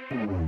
Welcome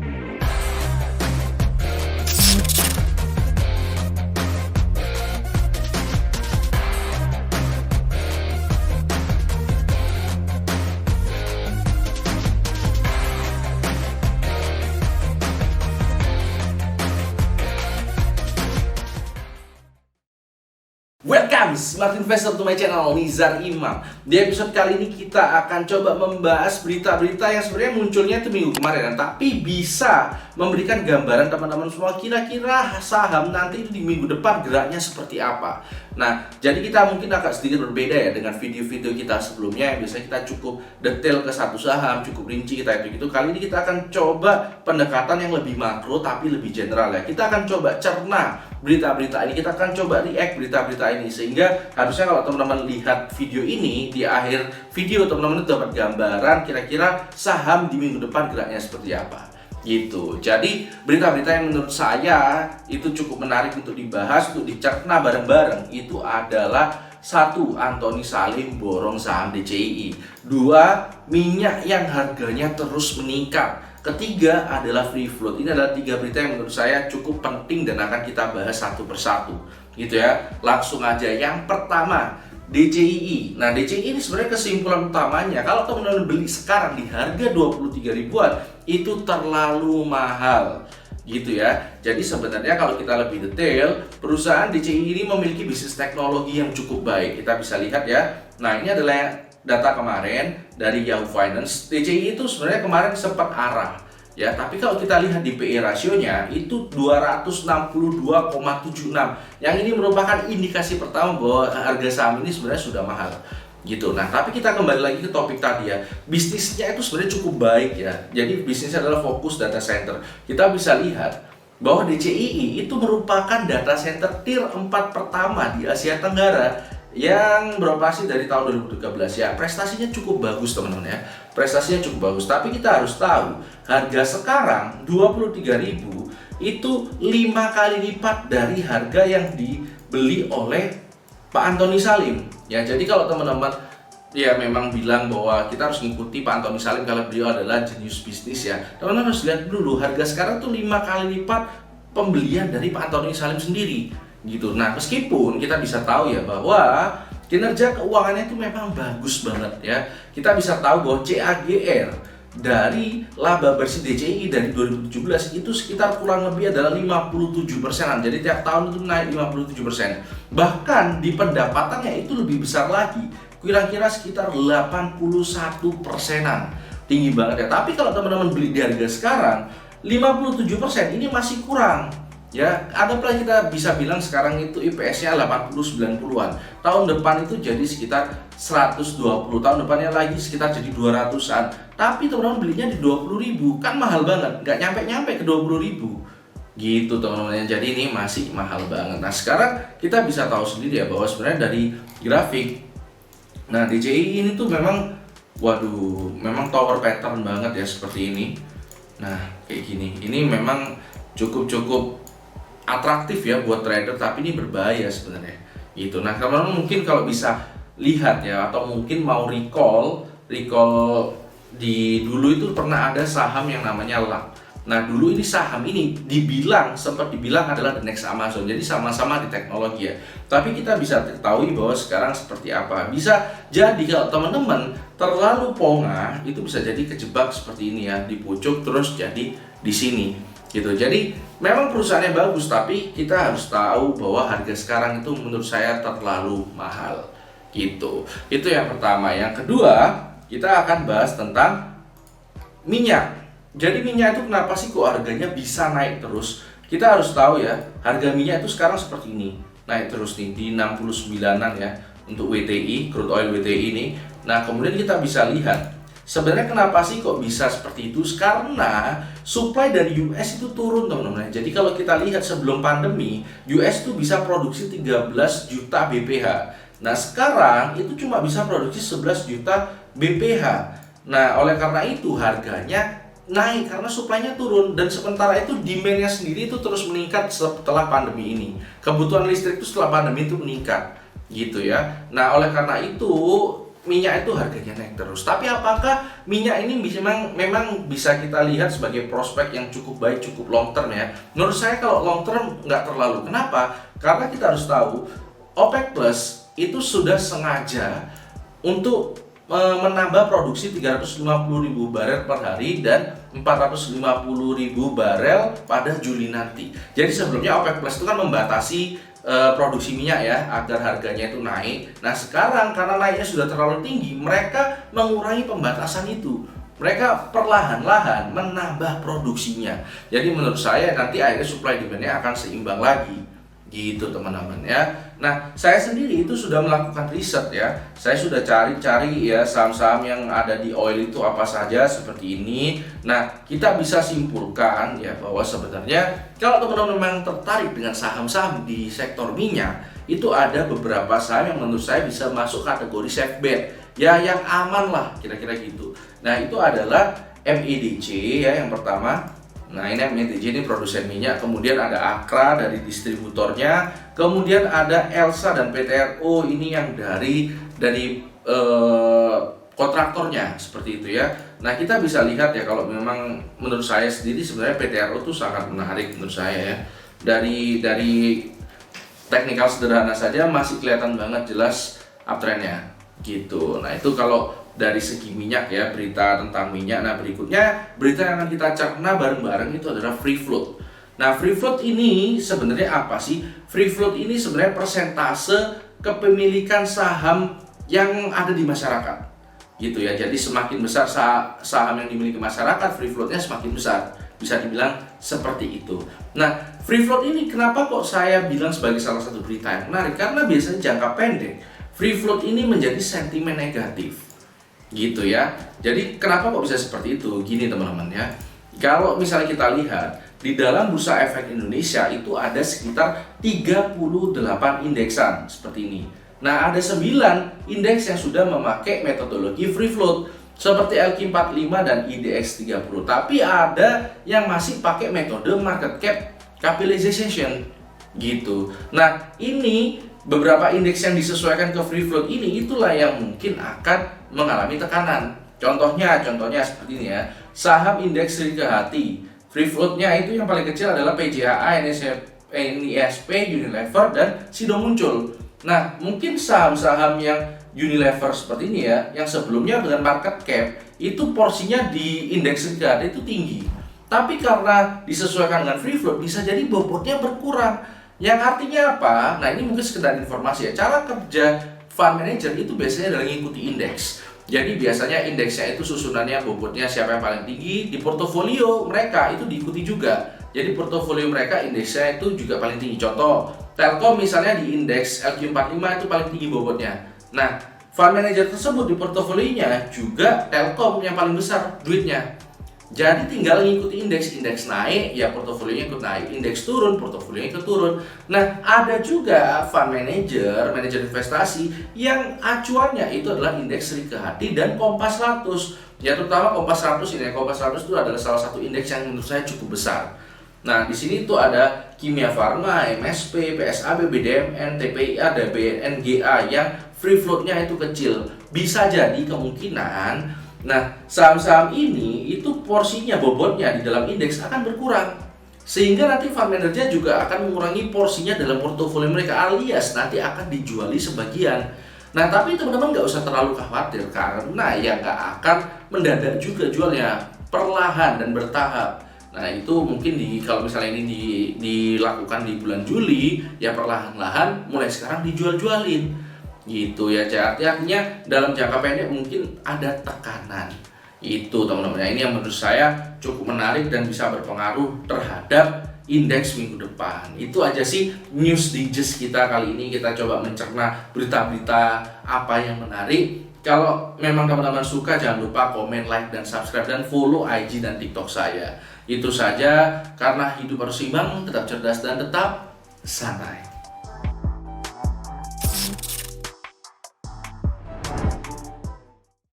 Smart Investor to my channel, Nizar Imam. Di episode kali ini kita akan coba membahas berita-berita yang sebenarnya munculnya itu minggu kemarin, tapi bisa memberikan gambaran teman-teman semua kira-kira saham nanti itu di minggu depan geraknya seperti apa. Nah, jadi kita mungkin agak sedikit berbeda ya dengan video-video kita sebelumnya yang biasanya kita cukup detail ke satu saham, cukup rinci kita itu gitu. Kali ini kita akan coba pendekatan yang lebih makro tapi lebih general ya. Kita akan coba cerna berita-berita ini, kita akan coba react berita-berita ini, sehingga harusnya kalau teman-teman lihat video ini, di akhir video teman-teman dapat gambaran kira-kira saham di minggu depan geraknya seperti apa gitu. Jadi berita-berita yang menurut saya itu cukup menarik untuk dibahas, untuk dicerna bareng-bareng itu adalah: satu, Antoni Salim borong saham DCII. Dua, minyak yang harganya terus meningkat. Ketiga adalah free float. Ini adalah tiga berita yang menurut saya cukup penting dan akan kita bahas satu persatu gitu ya. Langsung aja, yang pertama DCII. Nah, DCII ini sebenarnya kesimpulan utamanya, kalau teman-teman beli sekarang di harga 23 ribuan itu terlalu mahal gitu ya. Jadi sebenarnya kalau kita lebih detail, perusahaan DCII ini memiliki bisnis teknologi yang cukup baik. Kita bisa lihat ya. Nah, ini adalah data kemarin dari Yahoo Finance. DCII itu sebenarnya kemarin sempat arah ya, tapi kalau kita lihat di PE rasionya itu 262,76. Yang ini merupakan indikasi pertama bahwa harga saham ini sebenarnya sudah mahal gitu. Nah, tapi kita kembali lagi ke topik tadi ya. Bisnisnya itu sebenarnya cukup baik ya. Jadi bisnisnya adalah fokus data center. Kita bisa lihat bahwa DCII itu merupakan data center tier 4 pertama di Asia Tenggara yang beroperasi dari tahun 2013 ya. Prestasinya cukup bagus teman-teman ya. Prestasinya cukup bagus, tapi kita harus tahu harga sekarang 23.000 itu 5 kali lipat dari harga yang dibeli oleh Pak Antoni Salim ya. Jadi kalau teman-teman ya memang bilang bahwa kita harus mengikuti Pak Antoni Salim kalau beliau adalah jenius bisnis ya, teman-teman harus lihat dulu harga sekarang tuh 5 kali lipat pembelian dari Pak Antoni Salim sendiri gitu. Nah, meskipun kita bisa tahu ya bahwa kinerja keuangannya itu memang bagus banget ya. Kita bisa tahu bahwa CAGR dari laba bersih DCII dari 2017 itu sekitar kurang lebih adalah 57%. Jadi tiap tahun itu naik 57%. Bahkan di pendapatannya itu lebih besar lagi, kira-kira sekitar 81%-an. Tinggi banget ya. Tapi kalau teman-teman beli di harga sekarang 57% ini masih kurang. Ya, anggaplah kita bisa bilang sekarang itu IPS-nya 80-90-an. Tahun depan itu jadi sekitar 120, tahun depannya lagi sekitar jadi 200-an. Tapi teman-teman belinya di 20.000, kan mahal banget, nggak nyampe-nyampe ke 20.000. Gitu teman-teman, jadi ini masih mahal banget. Nah, sekarang kita bisa tahu sendiri ya bahwa sebenarnya dari grafik, nah DCII ini tuh memang, waduh, memang tower pattern banget ya seperti ini. Nah, kayak gini, ini memang cukup atraktif ya buat trader, tapi ini berbahaya sebenarnya gitu. Nah, teman-teman mungkin kalau bisa lihat ya, atau mungkin mau recall di dulu itu pernah ada saham yang namanya LAK. Nah, dulu ini saham ini sempat dibilang adalah the next Amazon. Jadi sama-sama di teknologi ya. Tapi kita bisa ketahui bahwa sekarang seperti apa. Bisa jadi kalau teman-teman terlalu pongah, itu bisa jadi kejebak seperti ini ya, di pucuk terus jadi di sini gitu. Jadi memang perusahaannya bagus, tapi kita harus tahu bahwa harga sekarang itu menurut saya terlalu mahal gitu. Itu yang pertama. Yang kedua, kita akan bahas tentang minyak. Jadi minyak itu kenapa sih kok harganya bisa naik terus? Kita harus tahu ya, harga minyak itu sekarang seperti ini, naik terus nih di 69-an ya untuk WTI, crude oil WTI ini. Nah, kemudian kita bisa lihat sebenarnya kenapa sih kok bisa seperti itu? Karena supply dari US itu turun teman-teman. Jadi kalau kita lihat sebelum pandemi, US itu bisa produksi 13 juta BPH. Nah, sekarang itu cuma bisa produksi 11 juta BPH. Nah, oleh karena itu harganya naik karena supply-nya turun, dan sementara itu demand-nya sendiri itu terus meningkat setelah pandemi ini. Kebutuhan listrik itu setelah pandemi itu meningkat gitu ya. Nah, oleh karena itu minyak itu harganya naik terus. Tapi apakah minyak ini memang bisa kita lihat sebagai prospek yang cukup baik, cukup long term ya? Menurut saya kalau long term nggak terlalu. Kenapa? Karena kita harus tahu OPEC Plus itu sudah sengaja untuk menambah produksi 350.000 barel per hari dan 450.000 barel pada Juli nanti. Jadi sebelumnya OPEC Plus itu kan membatasi produksi minyak ya agar harganya itu naik. Nah sekarang karena naiknya sudah terlalu tinggi, mereka mengurangi pembatasan itu. Mereka perlahan-lahan menambah produksinya. Jadi menurut saya nanti akhirnya supply demand-nya akan seimbang lagi. Gitu teman-teman ya. Nah saya sendiri itu sudah melakukan riset ya. Saya sudah cari-cari ya saham-saham yang ada di oil itu apa saja seperti ini. Nah kita bisa simpulkan ya bahwa sebenarnya kalau teman-teman memang tertarik dengan saham-saham di sektor minyak, itu ada beberapa saham yang menurut saya bisa masuk kategori safe bet ya, yang aman lah kira-kira gitu. Nah itu adalah MEDC ya yang pertama. Nah ini MEDC ini produsen minyak, kemudian ada Akra dari distributornya, kemudian ada Elsa dan PTRO ini yang dari kontraktornya seperti itu ya. Nah kita bisa lihat ya kalau memang menurut saya sendiri sebenarnya PTRO itu sangat menarik menurut saya ya. Dari teknikal sederhana saja masih kelihatan banget jelas uptrendnya gitu. Nah itu kalau dari segi minyak ya, berita tentang minyak. Nah berikutnya berita yang akan kita cerna bareng-bareng itu adalah free float. Nah free float ini sebenarnya apa sih? Free float ini sebenarnya persentase kepemilikan saham yang ada di masyarakat gitu ya. Jadi semakin besar saham yang dimiliki masyarakat, free floatnya semakin besar. Bisa dibilang seperti itu. Nah free float ini kenapa kok saya bilang sebagai salah satu berita yang menarik? Karena biasanya jangka pendek free float ini menjadi sentimen negatif gitu ya. Jadi kenapa kok bisa seperti itu? Gini teman-teman ya. Kalau misalnya kita lihat di dalam Bursa Efek Indonesia itu ada sekitar 38 indeksan seperti ini. Nah, ada 9 indeks yang sudah memakai metodologi free float seperti LQ45 dan IDX 30. Tapi ada yang masih pakai metode market cap capitalization gitu. Nah, ini beberapa indeks yang disesuaikan ke free float ini itulah yang mungkin akan mengalami tekanan. Contohnya seperti ini ya. Saham indeks Serikahati, free floatnya itu yang paling kecil adalah PJAA, NISP, Unilever dan Sido muncul. Nah, mungkin saham-saham yang Unilever seperti ini ya, yang sebelumnya dengan market cap itu porsinya di indeks Serikahati itu tinggi. Tapi karena disesuaikan dengan free float bisa jadi bobotnya berkurang. Yang artinya apa? Nah ini mungkin sekedar informasi ya. Cara kerja fund manager itu biasanya adalah mengikuti indeks. Jadi biasanya indeksnya itu susunannya bobotnya siapa yang paling tinggi di portofolio mereka itu diikuti juga. Jadi portofolio mereka indeksnya itu juga paling tinggi. Contoh, Telkom misalnya di indeks LQ45 itu paling tinggi bobotnya. Nah, fund manager tersebut di portofolionya juga Telkom yang paling besar duitnya. Jadi tinggal ngikuti indeks naik, ya portofolionya ikut naik, indeks turun, portofolionya ikut turun. Nah, ada juga fund manager investasi yang acuannya itu adalah indeks Serikahati dan Kompas 100. Ya terutama Kompas 100 ini, Kompas 100 itu adalah salah satu indeks yang menurut saya cukup besar. Nah, di sini tuh ada Kimia Farma, MSP, PSAB, BDMN, TPIA, dan BNGA yang free floatnya itu kecil. Bisa jadi kemungkinan nah, saham-saham ini itu porsinya bobotnya di dalam indeks akan berkurang. Sehingga nanti fund manager juga akan mengurangi porsinya dalam portofolio mereka alias nanti akan dijuali sebagian. Nah, tapi teman-teman nggak usah terlalu khawatir karena ya nggak akan mendadak juga jualnya, perlahan dan bertahap. Nah, itu mungkin kalau misalnya ini dilakukan di bulan Juli, ya perlahan-lahan mulai sekarang dijual-jualin. Gitu ya, artinya dalam jangka pendek mungkin ada tekanan itu teman-teman. Ini yang menurut saya cukup menarik dan bisa berpengaruh terhadap indeks minggu depan. Itu aja sih news digest kita kali ini. Kita coba mencerna berita-berita apa yang menarik. Kalau memang teman-teman suka jangan lupa komen, like, dan subscribe dan follow IG dan TikTok saya. Itu saja, karena hidup harus seimbang, tetap cerdas dan tetap santai.